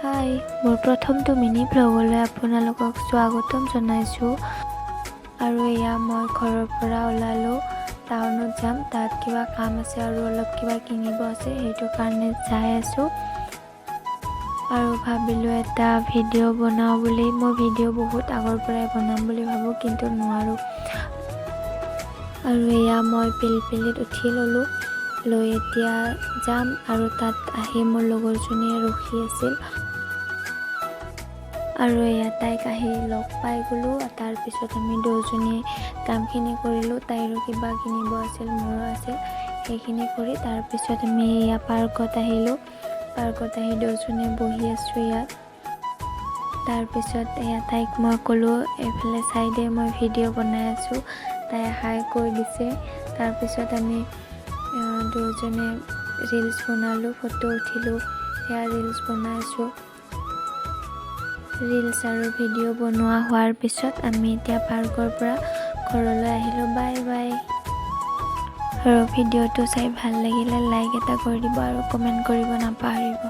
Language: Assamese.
হাই, মোৰ প্ৰথমটো মিনি ভ্লগলৈ আপোনালোকক স্বাগতম জনাইছোঁ। আৰু এয়া মই ঘৰৰ পৰা ওলালোঁ, টাউনত যাম। তাত কিবা কাম আছে আৰু অলপ কিবা কিনিব আছে, সেইটো কাৰণে যাই আছোঁ। আৰু ভাবিলোঁ এটা ভিডিঅ' বনাওঁ বুলি। মই ভিডিঅ' বহুত আগৰ পৰাই বনাম বুলি ভাবোঁ, কিন্তু নোৱাৰোঁ। আৰু এয়া মই পিলপিলিত উঠি ল'লোঁ, লৈ এতিয়া যাম। আৰু তাত আহি মোৰ লগৰজনীয়ে ৰখি আছিল, আৰু এয়া তাইক আহি লগ পাই গ'লোঁ। তাৰপিছত আমি দুয়োজনীয়ে কামখিনি কৰিলোঁ। তাইৰো কিবা কিনিব আছিল, মোৰো আছিল, সেইখিনি কৰি তাৰপিছত আমি এয়া পাৰ্কত আহিলোঁ। পাৰ্কত আহি দুয়োজনীয়ে বহি আছোঁ ইয়াত। তাৰপিছত এয়া তাইক মই ক'লোঁ, এইফালে চাইডে মই ভিডিঅ' বনাই আছোঁ। তাই হাই কৈ দিছে। তাৰপিছত আমি দুয়োজনে ৰিলছ বনালোঁ, ফটো উঠিলোঁ। সেয়া ৰিলছ বনাই আছোঁ। ৰিলছ আৰু ভিডিঅ' বনোৱা হোৱাৰ পিছত আমি এতিয়া পাৰ্কৰ পৰা ঘৰলৈ আহিলোঁ। Bye bye. আৰু ভিডিঅ'টো চাই ভাল লাগিলে লাইক এটা কৰি দিব আৰু কমেণ্ট কৰিব নাপাহৰিব।